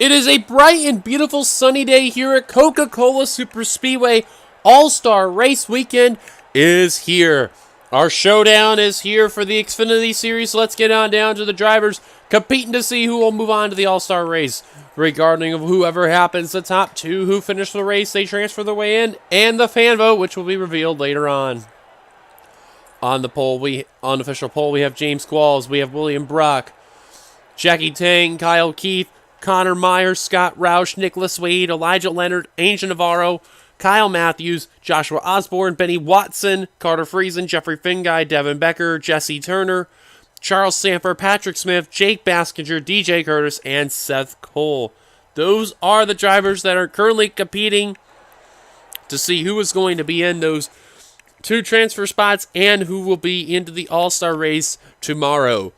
It is a bright and beautiful sunny day here at Coca-Cola Super Speedway. All-Star Race Weekend is here. Our showdown is here for the Xfinity Series. So let's get on down to the drivers competing to see who will move on to the All-Star race. Regarding of whoever happens the top two who finish the race, they transfer their way in, and the fan vote, which will be revealed later on. On the official poll, we have James Qualls, we have William Brock, Jackie Tang, Kyle Keith, Connor Myers, Scott Roush, Nicholas Wade, Elijah Leonard, Angel Navarro, Kyle Matthews, Joshua Osborne, Benny Watson, Carter Friesen, Jeffrey Finguy, Devin Becker, Jesse Turner, Charles Samper, Patrick Smith, Jake Baskinger, DJ Curtis, and Seth Cole. Those are the drivers that are currently competing to see who is going to be in those two transfer spots and who will be into the All-Star race tomorrow.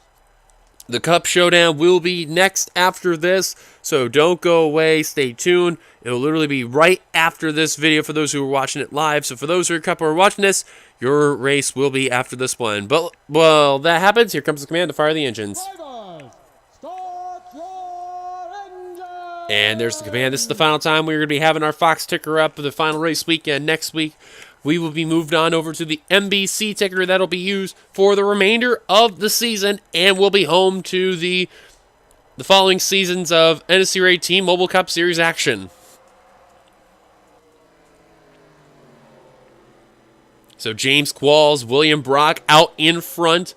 The Cup Showdown will be next after this, so don't go away. Stay tuned. It'll literally be right after this video for those who are watching it live. So for those who are watching this, your race will be after this one. But, well, that happens. Here comes the command to fire the engines. And there's the command. This is the final time we're going to be having our Fox ticker up for the final race weekend next week. We will be moved on over to the NBC ticker that'll be used for the remainder of the season, and we'll be home to the following seasons of NRSL Team Mobile Cup Series action. So James Qualls, William Brock out in front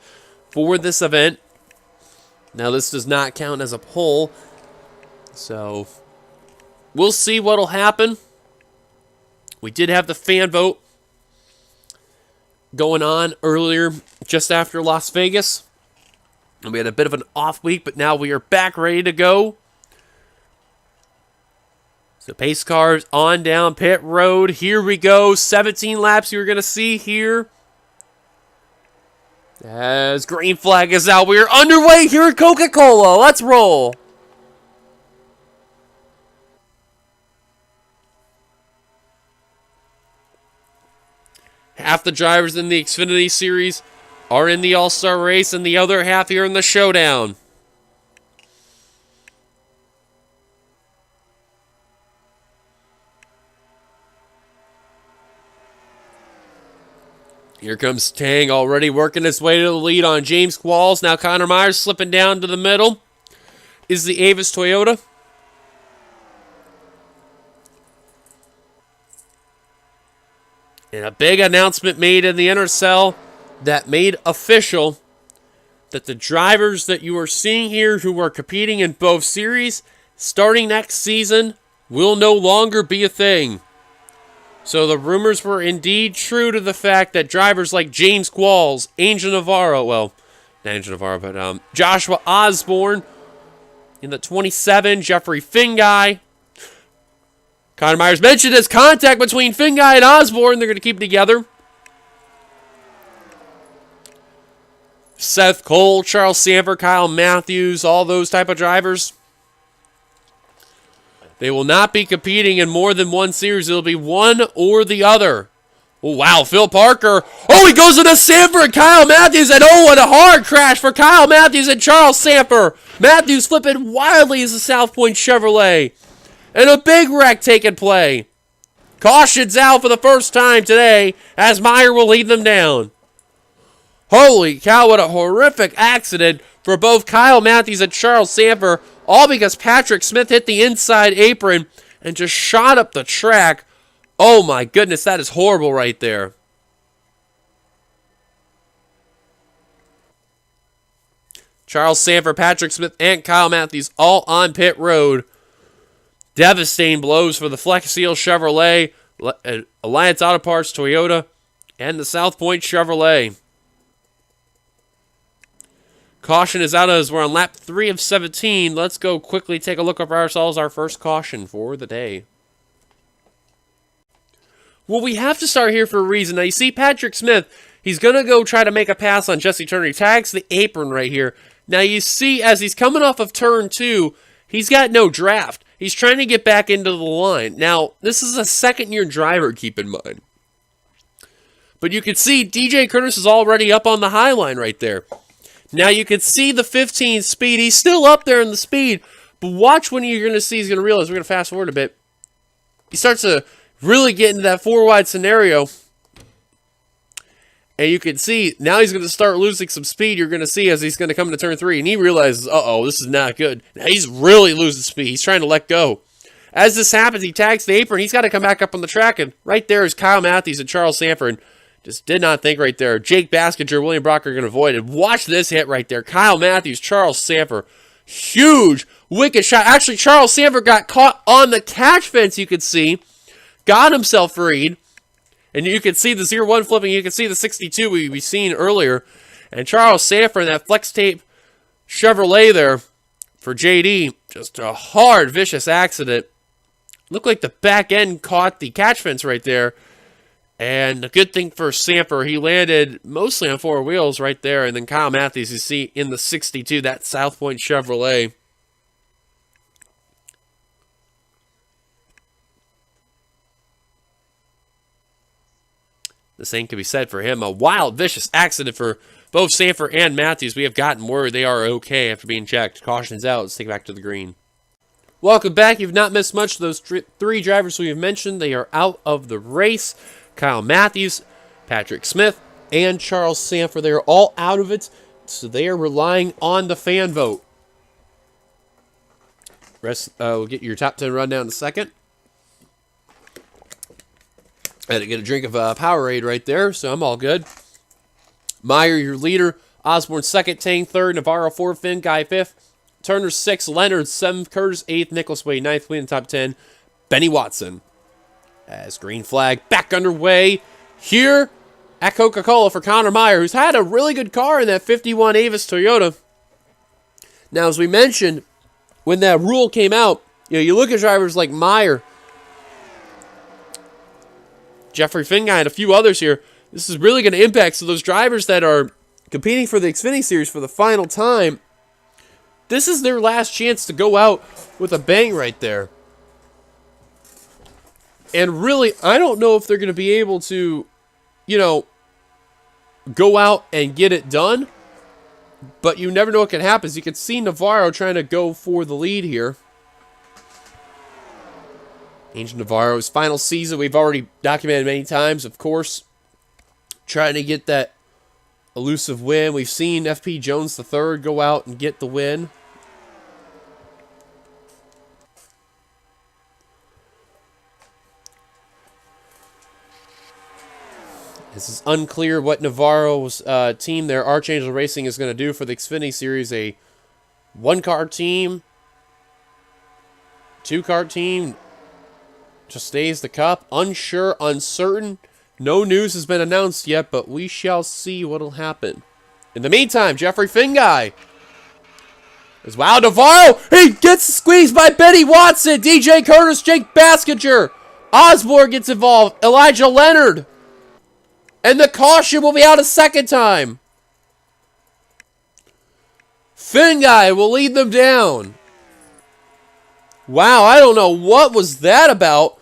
for this event. Now this does not count as a poll, so we'll see what'll happen. We did have the fan vote going on earlier, just after Las Vegas. And we had a bit of an off week, but now we are back ready to go. So pace cars on down pit road. Here we go. 17 laps you're going to see here. As green flag is out, we are underway here at Coca-Cola. Let's roll. Half the drivers in the Xfinity Series are in the All-Star race, and the other half here in the Showdown. Here comes Tang already working his way to the lead on James Qualls. Now Connor Myers slipping down to the middle. Is the Avis Toyota. And a big announcement made in the NRSL that made official that the drivers that you are seeing here who are competing in both series starting next season will no longer be a thing. So the rumors were indeed true to the fact that drivers like James Qualls, Angel Navarro, well, not Angel Navarro, but Joshua Osborne in the 27, Jeffrey Finguy. Connor Myers mentioned his contact between Finguy and Osborne. They're going to keep it together. Seth Cole, Charles Samper, Kyle Matthews, all those type of drivers. They will not be competing in more than one series. It'll be one or the other. Oh, wow, Phil Parker. Oh, he goes into Samper and Kyle Matthews. And oh, what a hard crash for Kyle Matthews and Charles Samper. Matthews flipping wildly as a South Point Chevrolet. And a big wreck taking play. Caution's out for the first time today as Meyer will lead them down. Holy cow, what a horrific accident for both Kyle Matthews and Charles Samper. All because Patrick Smith hit the inside apron and just shot up the track. Oh my goodness, that is horrible right there. Charles Samper, Patrick Smith, and Kyle Matthews all on pit road. Devastating blows for the Flex Seal Chevrolet, Alliance Auto Parts Toyota, and the South Point Chevrolet. Caution is out as we're on lap 3 of 17. Let's go quickly take a look at ourselves, our first caution for the day. Well, we have to start here for a reason. Now, you see Patrick Smith, he's going to go try to make a pass on Jesse Turner. He tags the apron right here. Now, you see, as he's coming off of turn 2, he's got no draft. He's trying to get back into the line. Now, this is a second-year driver, keep in mind. But you can see DJ Curtis is already up on the high line right there. Now, you can see the 15 speed. He's still up there in the speed, But watch when you're going to see, he's going to realize, we're going to fast forward a bit. He starts to really get into that 4-wide scenario. And you can see, now he's going to start losing some speed. You're going to see as he's going to come into turn 3. And he realizes, uh-oh, this is not good. Now he's really losing speed. He's trying to let go. As this happens, he tags the apron. He's got to come back up on the track. And right there is Kyle Matthews and Charles Sanford. Just did not think right there. Jake Baskinger, William Brock are going to avoid it. Watch this hit right there. Kyle Matthews, Charles Sanford. Huge, wicked shot. Actually, Charles Sanford got caught on the catch fence, you could see. Got himself freed. And you can see the 0-1 flipping. You can see the 62 we seen earlier. And Charles Sanford, that flex tape Chevrolet there for JD. Just a hard, vicious accident. Looked like the back end caught the catch fence right there. And a good thing for Sanford, he landed mostly on 4 wheels right there. And then Kyle Matthews, you see in the 62, that South Point Chevrolet. The same can be said for him. A wild, vicious accident for both Sanford and Matthews. We have gotten word they are okay after being checked. Caution's out. Let's take it back to the green. Welcome back. You've not missed much of those 3 drivers we have mentioned. They are out of the race. Kyle Matthews, Patrick Smith, and Charles Sanford. They are all out of it, so they are relying on the fan vote. We'll get your top 10 rundown in a second. I had to get a drink of Powerade right there, so I'm all good. Meyer, your leader. Osborne, 2nd. Tang, 3rd. Navarro, 4th. Finn, Guy, 5th. Turner, 6th. Leonard, 7th. Curtis, 8th. Nicholas Wade, 9th. We in the top 10. Benny Watson. As green flag back underway here at Coca-Cola for Connor Meyer, who's had a really good car in that 51 Avis Toyota. Now, as we mentioned, when that rule came out, you look at drivers like Meyer, Jeffrey Finguy, and a few others here. This is really going to impact. So those drivers that are competing for the Xfinity Series for the final time, this is their last chance to go out with a bang right there. And really, I don't know if they're going to be able to, go out and get it done. But you never know what can happen. You can see Navarro trying to go for the lead here. Angel Navarro's final season, we've already documented many times, of course. Trying to get that elusive win. We've seen FP Jones III go out and get the win. This is unclear what Navarro's team there, Archangel Racing, is going to do for the Xfinity Series. A 1-car team, 2-car team, just stays the cup. Unsure, uncertain. No news has been announced yet, but we shall see what will happen. In the meantime, Jeffrey Finguy. Wow, Navarro, he gets squeezed by Benny Watson. DJ Curtis, Jake Baskinger. Osborne gets involved. Elijah Leonard. And the caution will be out a second time. Finguy will lead them down. Wow, I don't know what was that about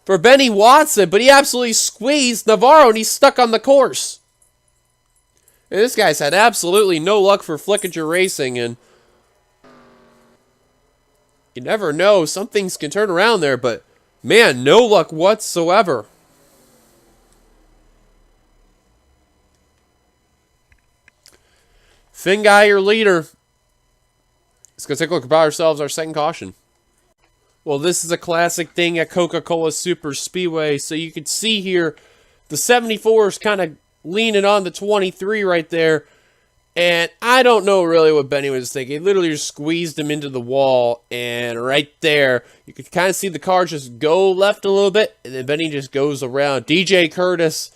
for Benny Watson, but he absolutely squeezed Navarro and he's stuck on the course. And this guy's had absolutely no luck for Flickinger Racing, and you never know. Some things can turn around there, but man, no luck whatsoever. Finguy, your leader. Let's go take a look about ourselves, our second caution. Well, this is a classic thing at Coca-Cola Super Speedway. So you can see here, the 74 is kind of leaning on the 23 right there. And I don't know really what Benny was thinking. He literally just squeezed him into the wall. And right there, you can kind of see the car just go left a little bit. And then Benny just goes around. DJ Curtis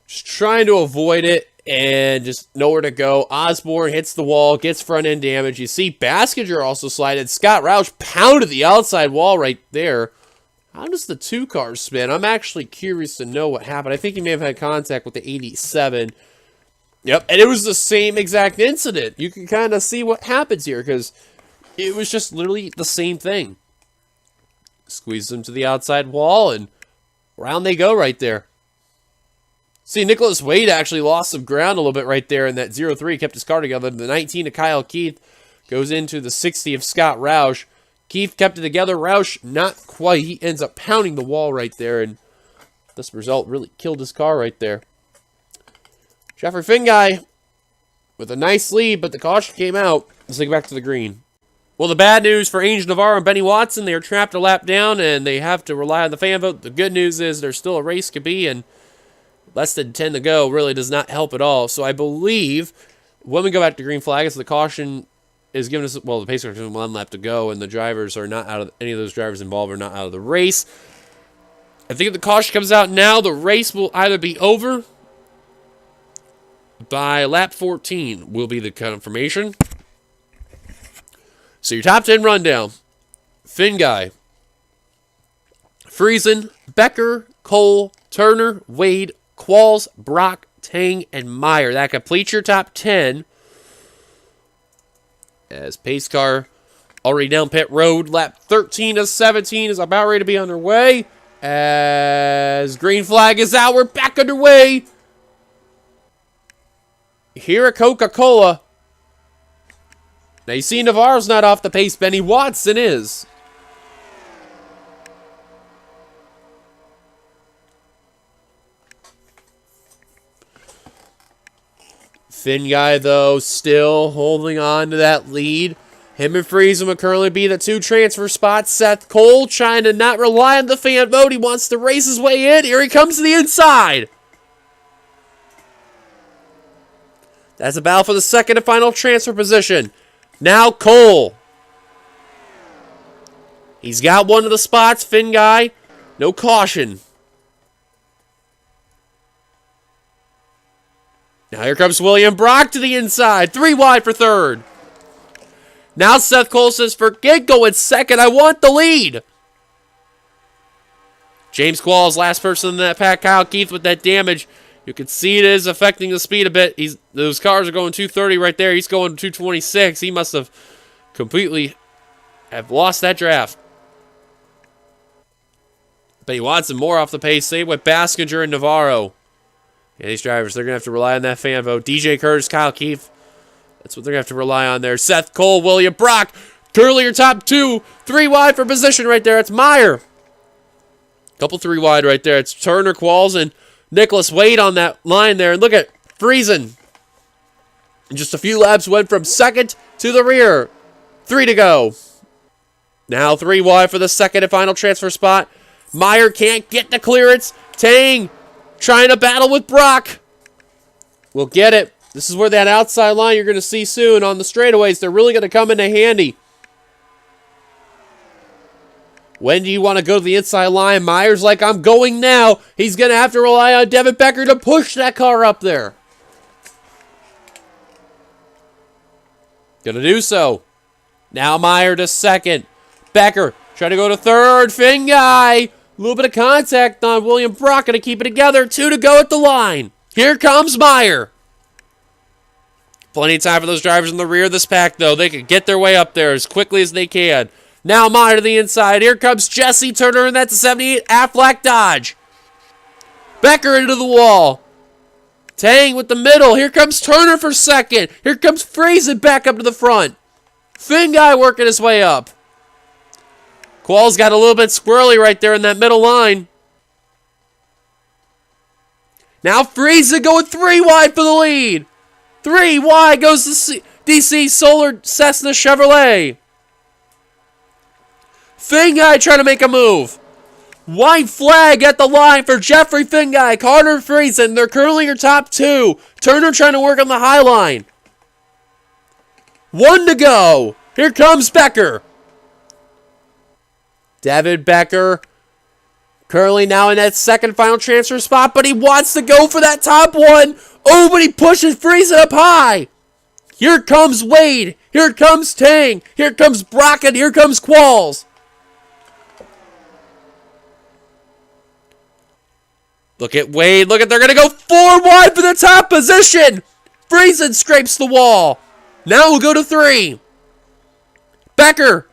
just trying to avoid it. And just nowhere to go. Osborne hits the wall, gets front end damage. You see Baskinger also slided. Scott Roush pounded the outside wall right there. How does the 2-car spin? I'm actually curious to know what happened. I think he may have had contact with the 87. Yep, and it was the same exact incident. You can kind of see what happens here because it was just literally the same thing. Squeezed them to the outside wall and around they go right there. See, Nicholas Wade actually lost some ground a little bit right there in that 0-3. Kept his car together. The 19 to Kyle Keith Goes into the 60 of Scott Roush. Keith kept it together. Roush, not quite. He ends up pounding the wall right there, and this result really killed his car right there. Jeffrey Finguy with a nice lead, but the caution came out. Let's take it back to the green. Well, the bad news for Angel Navarro and Benny Watson, they are trapped a lap down, and they have to rely on the fan vote. The good news is there's still a race to be, and less than 10 to go really does not help at all. So I believe when we go back to green flag, it's the caution is giving us, well, the pace car has 1 lap to go, and the drivers are not out of, any of those drivers involved are not out of the race. I think if the caution comes out now, the race will either be over by lap 14 will be the confirmation. So your top 10 rundown. Finguy, Friesen, Becker, Cole, Turner, Wade, Qualls, Brock, Tang, and Meyer. That completes your top 10. As pace car already down pit road. Lap 13 of 17 is about ready to be underway. As green flag is out, we're back underway here at Coca-Cola. Now you see Navarro's not off the pace. Benny Watson is. Finguy, though, still holding on to that lead. Him and Friesen will currently be the 2 transfer spots. Seth Cole trying to not rely on the fan vote. He wants to race his way in. Here he comes to the inside. That's a battle for the second and final transfer position. Now Cole. He's got one of the spots. Finguy, no caution. Now here comes William Brock to the inside. 3 wide for third. Now Seth Cole says, forget going second. I want the lead. James Qualls, last person in that pack. Kyle Keith with that damage. You can see it is affecting the speed a bit. Those cars are going 230 right there. He's going 226. He must have completely lost that draft. But he wants some more off the pace. Same with Baskinger and Navarro. Yeah, these drivers, they're going to have to rely on that fan vote. DJ Curtis, Kyle Keith. That's what they're going to have to rely on there. Seth Cole, William Brock. Curly your top 2. 3 wide for position right there. It's Meyer. Couple 3 wide right there. It's Turner, Qualls, and Nicholas Wade on that line there. And look at Friesen. In just a few laps, went from second to the rear. 3 to go. Now 3 wide for the second and final transfer spot. Meyer can't get the clearance. Tang trying to battle with Brock. We'll get it. This is where that outside line you're going to see soon on the straightaways. They're really going to come into handy. When do you want to go to the inside line? Meyer's like, I'm going now. He's going to have to rely on Devin Becker to push that car up there. Going to do so. Now Meyer to second. Becker trying to go to third. Finguy. A little bit of contact on William Brock. Going to keep it together. 2 to go at the line. Here comes Meyer. Plenty of time for those drivers in the rear of this pack, though. They can get their way up there as quickly as they can. Now Meyer to the inside. Here comes Jesse Turner, and that's a 78 Aflac Dodge. Becker into the wall. Tang with the middle. Here comes Turner for second. Here comes Friesen back up to the front. Finguy working his way up. Qualls got a little bit squirrely right there in that middle line. Now Friesen going 3 wide for the lead. 3 wide goes to DC Solar Cessna Chevrolet. Finguy trying to make a move. White flag at the line for Jeffrey Finguy. Carter Friesen, they're currently your top 2. Turner trying to work on the high line. 1 to go. Here comes Becker. Devin Becker currently now in that second final transfer spot, but he wants to go for that top 1. Oh, but he pushes Friesen up high. Here comes Wade. Here comes Tang. Here comes Brock, and here comes Qualls. Look at Wade. Look at, they're going to go 4 wide for the top position. Friesen scrapes the wall. Now we'll go to 3. Becker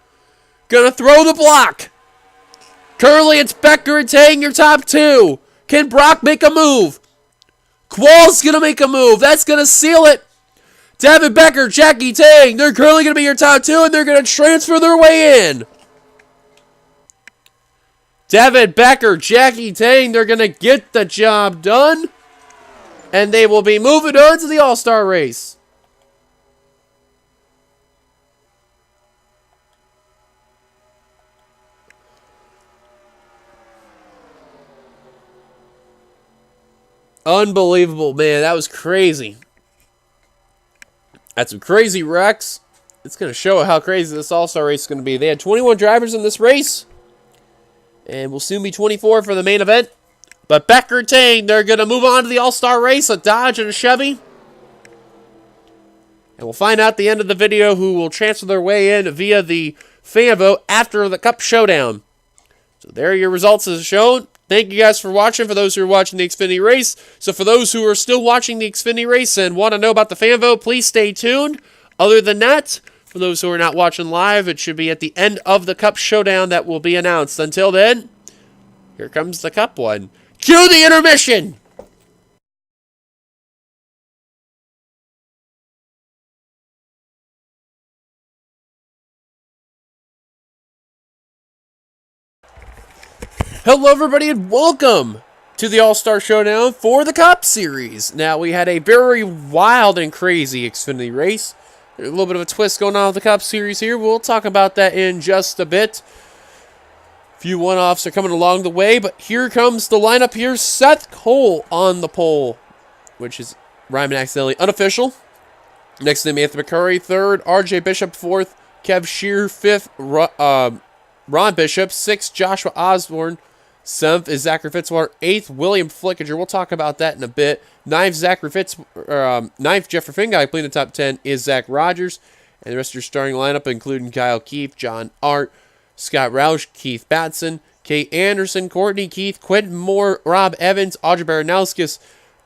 going to throw the block. Currently, it's Becker and Tang, your top 2. Can Brock make a move? Qualls going to make a move. That's going to seal it. Devin Becker, Jackie Tang, they're currently going to be your top two, and they're going to transfer their way in. Devin Becker, Jackie Tang, they're going to get the job done, and they will be moving on to the All-Star race. Unbelievable, man. That was crazy. That's some crazy wrecks. It's going to show how crazy this All-Star race is going to be. They had 21 drivers in this race, and will soon be 24 for the main event. But Becker and Tang, they're going to move on to the All-Star race, a Dodge and a Chevy. And we'll find out at the end of the video who will transfer their way in via the fan vote after the Cup Showdown. So there are your results as shown. Thank you guys for watching, for those who are watching the Xfinity race. So for those who are still watching the Xfinity race and want to know about the fan vote, please stay tuned. Other than that, for those who are not watching live, it should be at the end of the Cup Showdown that will be announced. Until then, here comes the Cup one. Cue the intermission! Hello everybody and welcome to the All-Star Showdown for the Cup Series. Now we had a very wild and crazy Xfinity race. There's a little bit of a twist going on with the Cup Series here. We'll talk about that in just a bit. A few one-offs are coming along the way, but here comes the lineup here. Seth Cole on the pole, which is rhyming accidentally unofficial. Next to him, Anthony McCurry, third. RJ Bishop, fourth. Kev Shear, fifth. Ron Bishop, sixth. Joshua Osborne. 7th is Zachary Fitzwater. 8th, William Flickinger. We'll talk about that in a bit. 9th, 9th, Jeffrey Finguy. Playing the top 10 is Zach Rogers. And the rest of your starting lineup, including Kyle Keefe, John Art, Scott Roush, Keith Batson, Kate Anderson, Courtney Keith, Quentin Moore, Rob Evans, Audrey Baranowskis,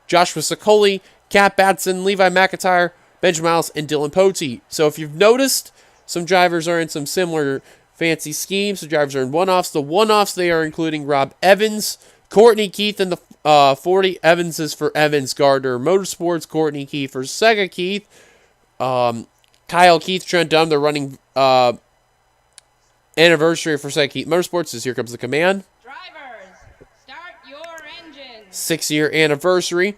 Joshua Sicoli, Kat Batson, Levi McIntyre, Benjamin Miles, and Dylan Potey. So if you've noticed, some drivers are in some similar fancy schemes. The drivers are in one-offs. The one-offs, they are including Rob Evans, Courtney Keith in the 40. Evans is for Evans Gardner Motorsports. Courtney Keith for Sega Keith. Kyle Keith, Trent Dunn. They're running anniversary for Sega Keith Motorsports. As here comes the command. Drivers, start your engines. 6-year anniversary.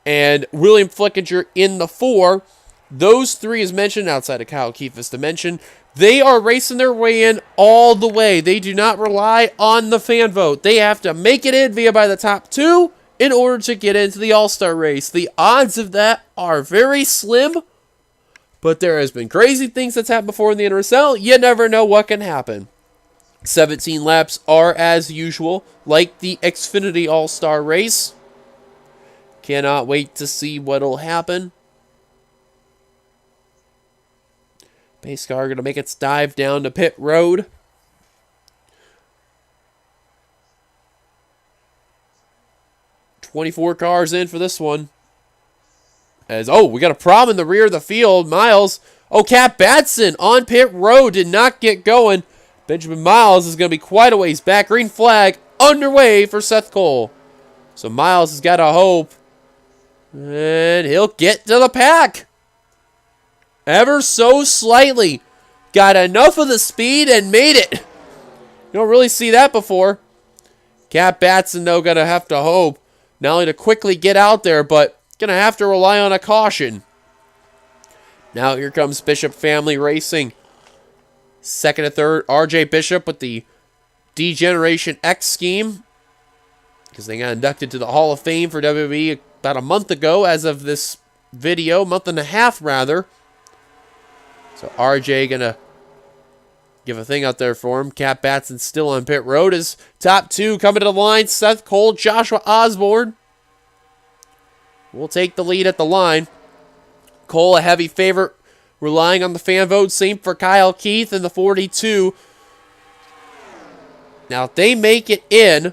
And William Flickinger in the 4. Those 3 is mentioned outside of Kyle Keith is to mention. They are racing their way in all the way. They do not rely on the fan vote. They have to make it in via by the top 2 in order to get into the All-Star race. The odds of that are very slim, but there has been crazy things that's happened before in the NRSL. You never know what can happen. 17 laps are as usual, like the Xfinity All-Star race. Cannot wait to see what'll happen. Pace car going to make its dive down to pit road. $24 cars in for this one. We got a problem in the rear of the field. Miles. Kat Batson on pit road did not get going. Benjamin Miles is going to be quite a ways back. Green flag underway for Seth Cole. So Miles has got a hope. And he'll get to the pack. Ever so slightly. Got enough of the speed and made it. You don't really see that before. Kat Batson, though, going to have to hope not only to quickly get out there, but going to have to rely on a caution. Now here comes Bishop Family Racing. Second and third, RJ Bishop with the D-Generation X scheme. Because they got inducted to the Hall of Fame for WWE about a month ago as of this video. Month and a half, rather. So RJ going to give a thing out there for him. Kat Batson still on pit road. His top 2 coming to the line. Seth Cole, Joshua Osborne will take the lead at the line. Cole a heavy favorite, relying on the fan vote. Same for Kyle Keith in the 42. Now if they make it in,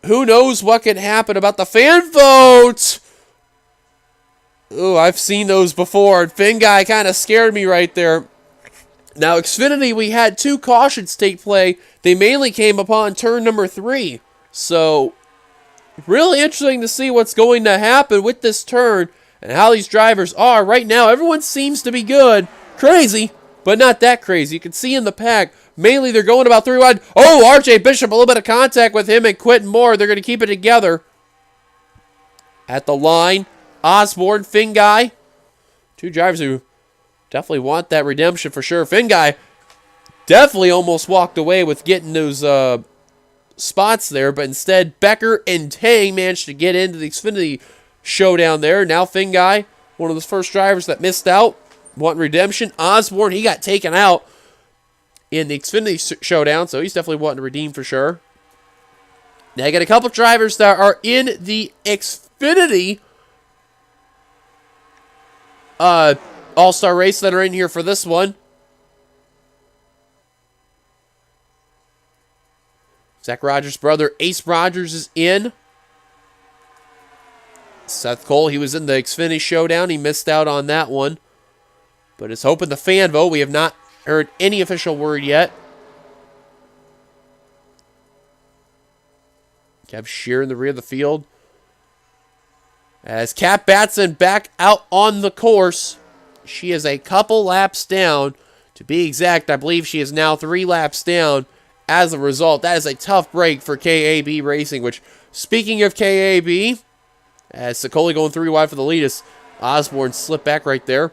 who knows what can happen about the fan vote? Ooh, I've seen those before. Finn guy kind of scared me right there. Now, Xfinity, we had 2 cautions take play. They mainly came upon turn number 3. So, really interesting to see what's going to happen with this turn and how these drivers are right now. Everyone seems to be good. Crazy, but not that crazy. You can see in the pack, mainly they're going about 3 wide. Oh, RJ Bishop, a little bit of contact with him and Quentin Moore. They're going to keep it together. At the line, Osborne, Finguy. Two drivers who definitely want that redemption for sure. Finguy definitely almost walked away with getting those spots there, but instead Becker and Tang managed to get into the Xfinity showdown there. Now Finguy, one of the first drivers that missed out, wanting redemption. Osborne, he got taken out in the Xfinity showdown, so he's definitely wanting to redeem for sure. Now I got a couple drivers that are in the Xfinity All-Star race that are in here for this one. Zach Rogers' brother, Ace Rogers, is in. Seth Cole, he was in the Xfinity Showdown. He missed out on that one. But it's hoping the fan vote. We have not heard any official word yet. Kev Shear in the rear of the field. As Kat Batson back out on the course. She is a couple laps down. To be exact, I believe she is now 3 laps down. As a result, that is a tough break for KAB Racing, which, speaking of KAB, as Sicoli going 3 wide for the lead, as Osborne slipped back right there.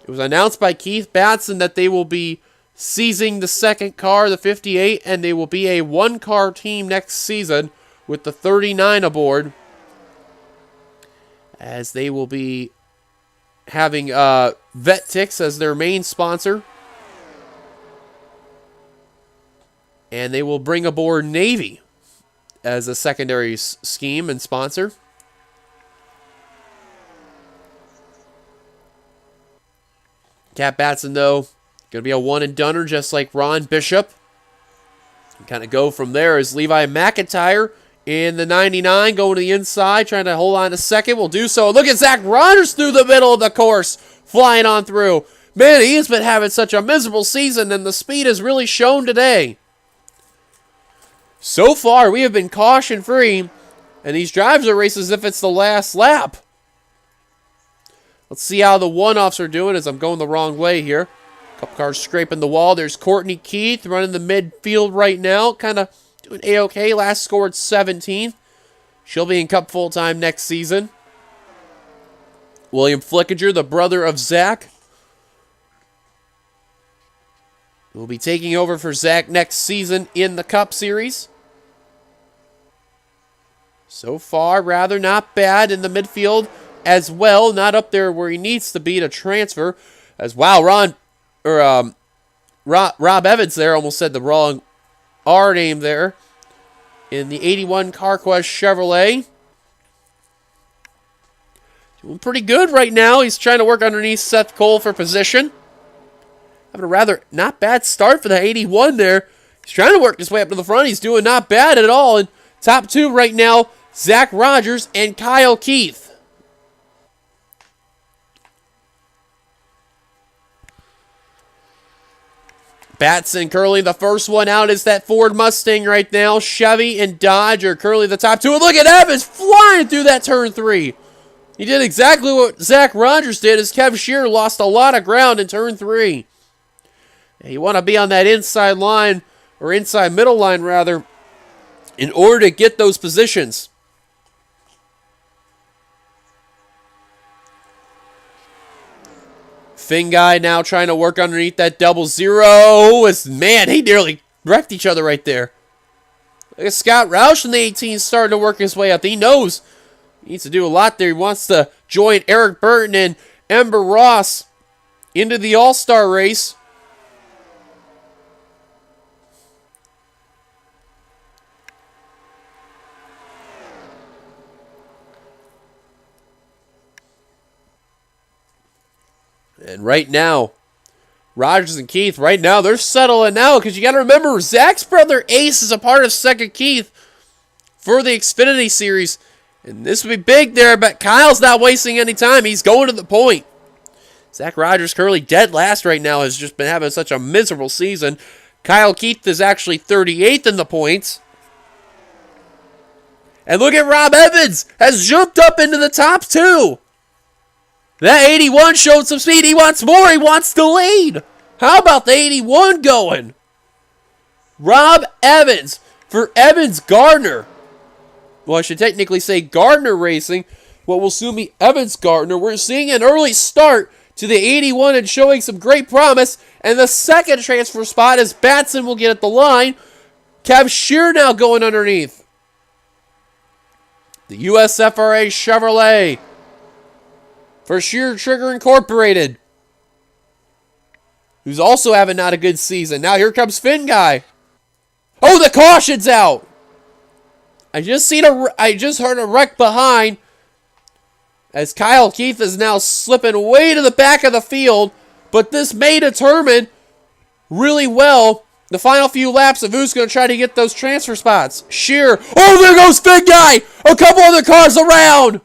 It was announced by Keith Batson that they will be seizing the second car, the 58, and they will be a 1-car team next season with the 39 aboard, as they will be having Vettix as their main sponsor. And they will bring aboard Navy as a secondary scheme and sponsor. Kat Batson, though, going to be a one-and-doner just like Ron Bishop. Kind of go from there as Levi McIntyre in the 99 going to the inside, trying to hold on a second. Will do so. Look at Zach Rogers through the middle of the course, flying on through. Man, he has been having such a miserable season, and the speed has really shown today. So far, we have been caution-free, and these drives are racing as if it's the last lap. Let's see how the one-offs are doing as I'm going the wrong way here. A couple cars scraping the wall. There's Courtney Keith running the midfield right now. Kind of doing A-okay. Last scored 17th. She'll be in Cup full-time next season. William Flickinger, the brother of Zach, will be taking over for Zach next season in the Cup Series. So far, rather not bad in the midfield as well. Not up there where he needs to be to transfer. As wow, Rob Evans there almost said the wrong R name there. In the 81 CarQuest Chevrolet. Doing pretty good right now. He's trying to work underneath Seth Cole for position. Having a rather not bad start for the 81 there. He's trying to work his way up to the front. He's doing not bad at all. And top 2 right now, Zach Rogers and Kyle Keith. Batson curling the first one out is that Ford Mustang right now. Chevy and Dodge are curling the top 2. And look at Evans flying through that turn 3. He did exactly what Zach Rogers did as Kev Shear lost a lot of ground in turn 3. You want to be on that inside line, or inside middle line rather, in order to get those positions. Finguy now trying to work underneath that 00. Man, he nearly wrecked each other right there. Look at Scott Roush in the 18 starting to work his way up. He knows he needs to do a lot there. He wants to join Eric Burton and Ember Ross into the All-Star race. And right now, Rogers and Keith, right now, they're settling now because you got to remember, Zach's brother Ace is a part of Second Keith for the Xfinity Series. And this would be big there, but Kyle's not wasting any time. He's going to the point. Zach Rogers, currently dead last right now, has just been having such a miserable season. Kyle Keith is actually 38th in the points. And look at Rob Evans, has jumped up into the top 2. That 81 showed some speed. He wants more. He wants the lead. How about the 81 going? Rob Evans for Evans Gardner. Well, I should technically say Gardner Racing. What will soon be Evans Gardner. We're seeing an early start to the 81 and showing some great promise. And the second transfer spot is Batson will get at the line. Kev Shear now going underneath. The USFRA Chevrolet for Shear Trigger Incorporated, who's also having not a good season. Now here comes Finn Guy. Oh, the caution's out. I just heard a wreck behind as Kyle Keith is now slipping way to the back of the field, but this may determine really well the final few laps of who's going to try to get those transfer spots. Shear. Oh, there goes Finn Guy. A couple other cars around.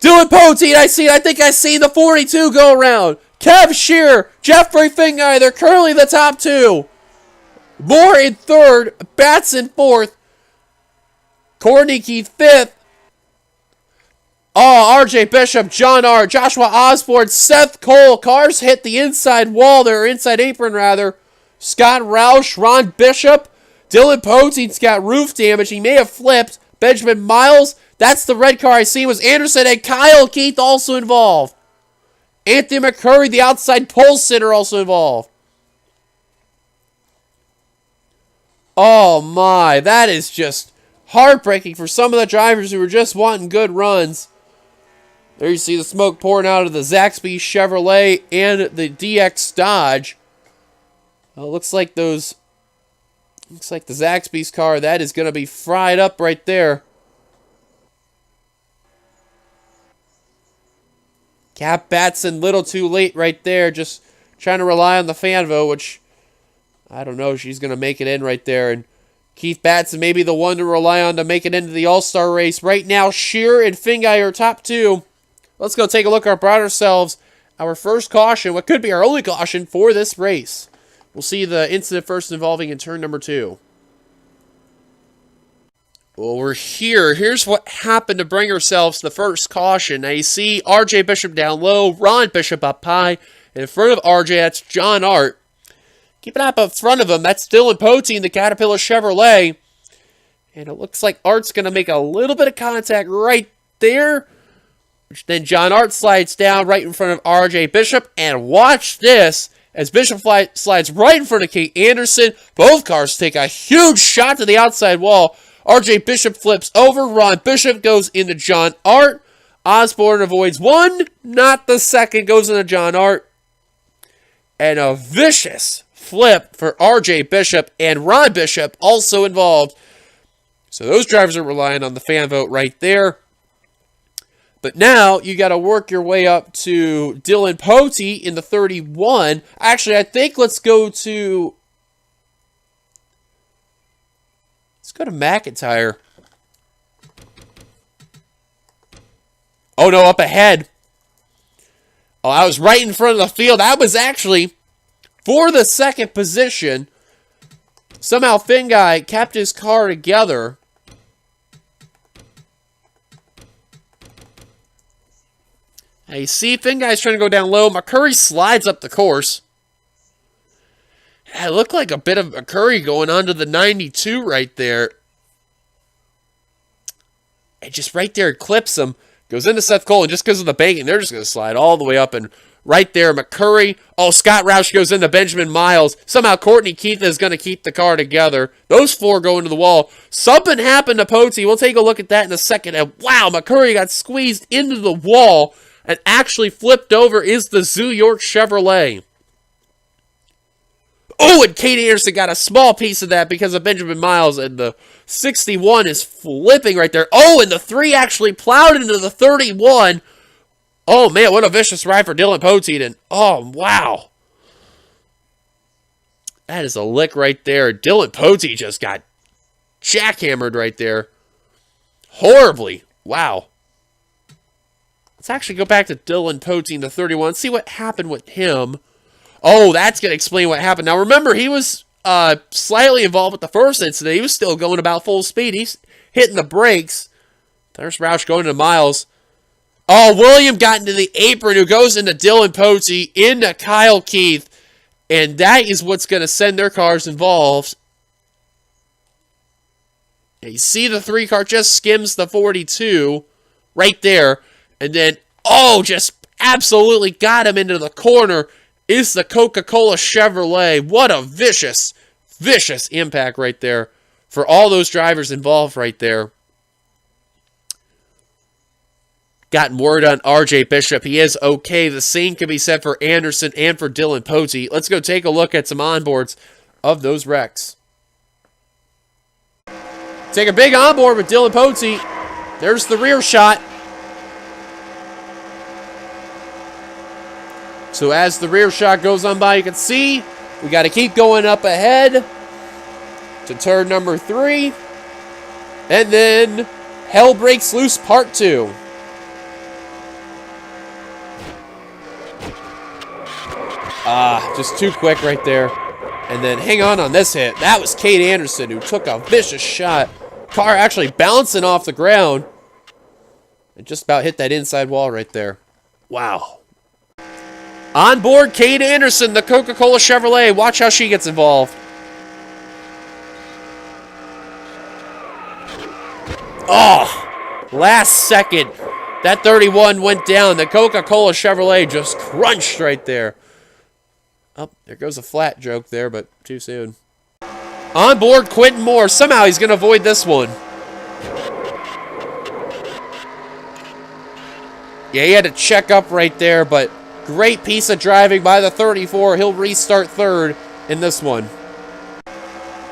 Dylan Poteet, I think I see the 42 go around. Kev Shear, Jeffrey Finn Guy, they're currently the top two. Moore in third, Batson fourth, Courtney Keith fifth. Oh, RJ Bishop, John R., Joshua Osborne, Seth Cole. Cars hit the inside wall there, inside apron rather. Scott Roush, Ron Bishop. Dylan Poteet's got roof damage. He may have flipped. Benjamin Miles, that's the red car I see, was Anderson, and Kyle Keith also involved. Anthony McCurry, the outside pole sitter, also involved. Oh my, that is just heartbreaking for some of the drivers who were just wanting good runs. There you see the smoke pouring out of the Zaxby Chevrolet and the DX Dodge. Well, looks like the Zaxby's car, that is going to be fried up right there. Cap Batson, little too late right there. Just trying to rely on the fan vote, which I don't know. She's going to make it in right there. And Keith Batson may be the one to rely on to make it into the All-Star race. Right now, Shear and Fingai are top two. Let's go take a look at ourselves. Our first caution, what could be our only caution for this race. We'll see the incident first involving in turn number 2. Well, we're here. Here's what happened to bring ourselves the first caution. Now, you see RJ Bishop down low, Ron Bishop up high. In front of RJ, that's John Art. Keep an eye up front of him. That's Dylan Poteet in the Caterpillar Chevrolet. And it looks like Art's going to make a little bit of contact right there. Which then John Art slides down right in front of RJ Bishop. And watch this as Bishop slides right in front of Kate Anderson. Both cars take a huge shot to the outside wall. RJ Bishop flips over. Ron Bishop goes into John Art. Osborne avoids one, not the second. Goes into John Art. And a vicious flip for RJ Bishop and Ron Bishop also involved. So those drivers are relying on the fan vote right there. But now you got to work your way up to Dylan Poteet in the 31. Actually, I think let's go to McIntyre. Oh no, up ahead. Oh, I was right in front of the field. That was actually for the second position. Somehow Fingai kept his car together. Now you see Fingai's trying to go down low. McCurry slides up the course. It looked like a bit of McCurry going onto the 92 right there. And just right there, it clips him. Goes into Seth Cole, and just because of the banking, they're just going to slide all the way up. And right there, McCurry. Oh, Scott Roush goes into Benjamin Miles. Somehow Courtney Keith is going to keep the car together. Those four go into the wall. Something happened to Poteet. We'll take a look at that in a second. And wow, McCurry got squeezed into the wall and actually flipped over is the Zoo York Chevrolet. Oh, and Kate Anderson got a small piece of that because of Benjamin Miles, and the 61 is flipping right there. Oh, and the 3 actually plowed into the 31. Oh, man, what a vicious ride for Dylan Poteet. And, oh, wow. That is a lick right there. Dylan Poteet just got jackhammered right there. Horribly. Wow. Let's actually go back to Dylan Poteet, the 31, see what happened with him. Oh, that's going to explain what happened. Now, remember, he was slightly involved with the first incident. He was still going about full speed. He's hitting the brakes. There's Roush going to Miles. Oh, William got into the apron, who goes into Dylan Posey, into Kyle Keith, and that is what's going to send their cars involved. You see the 3 car just skims the 42 right there, and then, oh, just absolutely got him into the corner is the Coca-Cola Chevrolet. What a vicious, vicious impact right there for all those drivers involved right there. Gotten word on RJ Bishop. He is okay. The same can be said for Anderson and for Dylan Posey. Let's go take a look at some onboards of those wrecks. Take a big onboard with Dylan Posey. There's the rear shot. So as the rear shot goes on by, you can see we got to keep going up ahead to turn number 3. And then Hell Breaks Loose Part 2. Just too quick right there. And then hang on this hit. That was Kate Anderson, who took a vicious shot. Car actually bouncing off the ground. And just about hit that inside wall right there. Wow. On board, Kate Anderson, the Coca-Cola Chevrolet. Watch how she gets involved. Oh, last second. That 31 went down. The Coca-Cola Chevrolet just crunched right there. Oh, there goes a flat joke there, but too soon. On board, Quentin Moore. Somehow he's going to avoid this one. Yeah, he had to check up right there, but great piece of driving by the 34. He'll restart third in this one.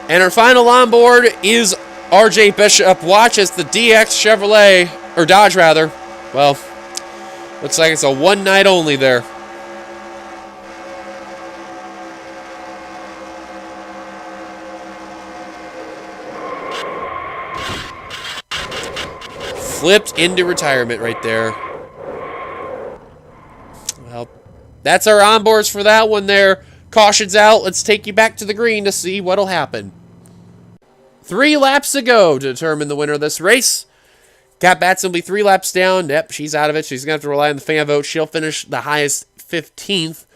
And our final onboard is RJ Bishop. Watch as the DX Chevrolet, or Dodge rather. Well, looks like it's a one night only there. Flipped into retirement right there. Well, that's our onboards for that one there. Caution's out. Let's take you back to the green to see what'll happen. 3 laps to go to determine the winner of this race. Kat Batson will be 3 laps down. Yep, she's out of it. She's going to have to rely on the fan vote. She'll finish the highest 15th.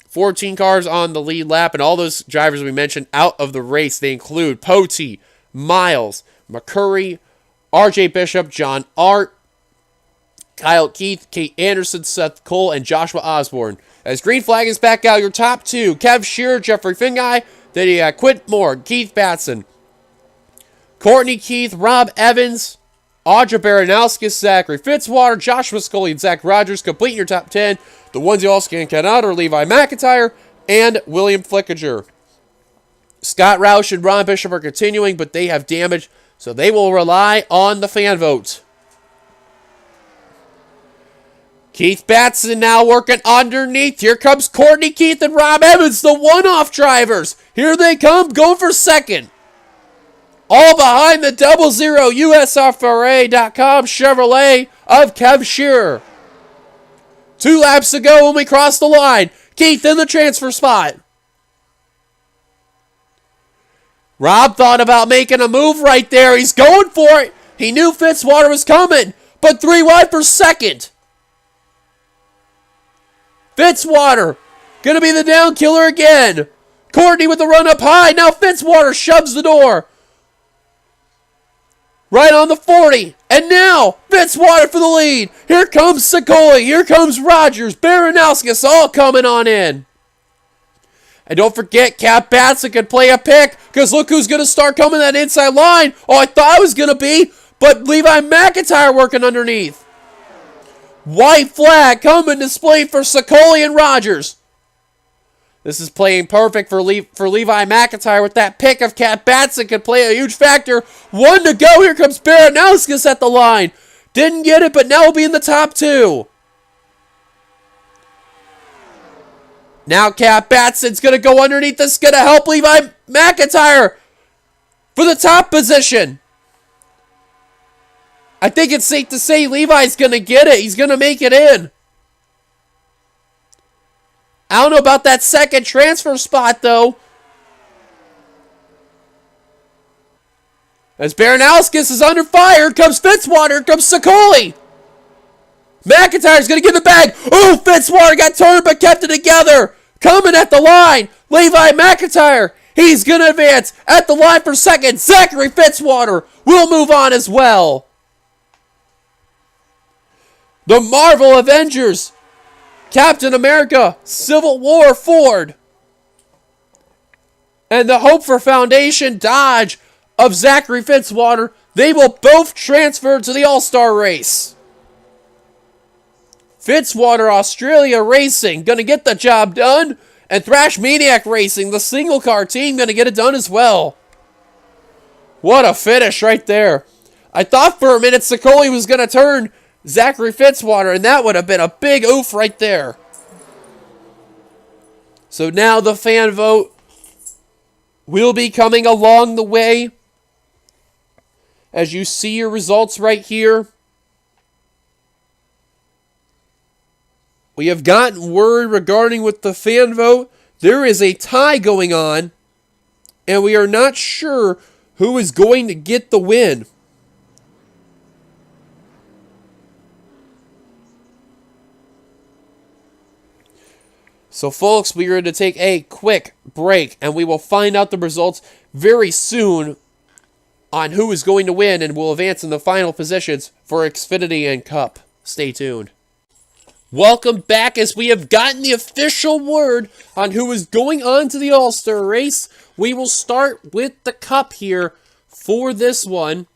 14 cars on the lead lap, and all those drivers we mentioned out of the race. They include Pote, Miles, McCurry, RJ Bishop, John Art, Kyle Keith, Kate Anderson, Seth Cole, and Joshua Osborne. As green flag is back out, your top 2, Kev Shearer, Jeffrey Finguy. Then you got Quint Moore, Keith Batson, Courtney Keith, Rob Evans, Audra Baranowskis, Zachary Fitzwater, Joshua Scully, and Zach Rogers. Complete your top 10. The ones you also can't count out are Levi McIntyre and William Flickinger. Scott Roush and Ron Bishop are continuing, but they have damage, so they will rely on the fan vote. Keith Batson now working underneath. Here comes Courtney Keith and Rob Evans, the one-off drivers. Here they come, going for second. All behind the 00 USFRA.com Chevrolet of Kev Shearer. 2 laps to go when we cross the line. Keith in the transfer spot. Rob thought about making a move right there. He's going for it. He knew Fitzwater was coming, but 3 wide for second. Fitzwater going to be the down killer again. Courtney with the run up high. Now Fitzwater shoves the door. Right on the 40. And now Fitzwater for the lead. Here comes Sicoli. Here comes Rogers. Baranowskis all coming on in. And don't forget, Kat Batson can play a pick, because look who's going to start coming that inside line. Oh, I thought it was going to be, but Levi McIntyre working underneath. White flag coming displayed for Sicoli and Rogers. This is playing perfect for Levi McIntyre with that pick of Kat Batson. Could play a huge factor. 1 to go. Here comes Baranowskis at the line. Didn't get it, but now will be in the top 2. Now Kat Batson's going to go underneath. This is going to help Levi McIntyre for the top position. I think it's safe to say Levi's going to get it. He's going to make it in. I don't know about that second transfer spot, though. As Baranowskis is under fire, comes Fitzwater, comes Sicoli. McIntyre's going to get the bag. Oh, Fitzwater got turned but kept it together. Coming at the line. Levi McIntyre. He's going to advance at the line for second. Zachary Fitzwater will move on as well. The Marvel Avengers. Captain America, Civil War Ford. And the Hope for Foundation Dodge of Zachary Fitzwater. They will both transfer to the All-Star race. Fitzwater Australia Racing going to get the job done. And Thrash Maniac Racing, the single car team, going to get it done as well. What a finish right there. I thought for a minute Sicoli was going to turn Zachary Fitzwater, and that would have been a big oof right there. So now the fan vote will be coming along the way. As you see your results right here. We have gotten word regarding with the fan vote. There is a tie going on, and we are not sure who is going to get the win. So, folks, we are going to take a quick break, and we will find out the results very soon on who is going to win and will advance in the final positions for Xfinity and Cup. Stay tuned. Welcome back as we have gotten the official word on who is going on to the All-Star race. We will start with the Cup here for this one.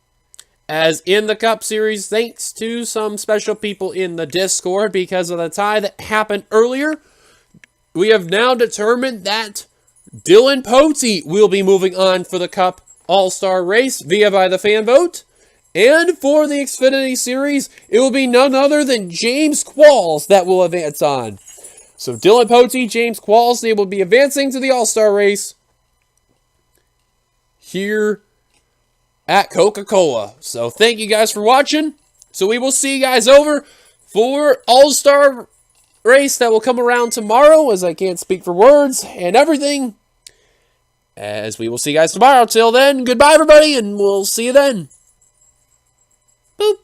As in the Cup Series, thanks to some special people in the Discord because of the tie that happened earlier, we have now determined that Dylan Potey will be moving on for the Cup All-Star race by the fan vote. And for the Xfinity Series, it will be none other than James Qualls that will advance on. So Dylan Potey, James Qualls, they will be advancing to the All-Star race here at Coca-Cola. So thank you guys for watching. So we will see you guys over for All-Star race that will come around tomorrow, as I can't speak for words and everything. As we will see you guys tomorrow. Till then, goodbye everybody, and we'll see you then. Boop.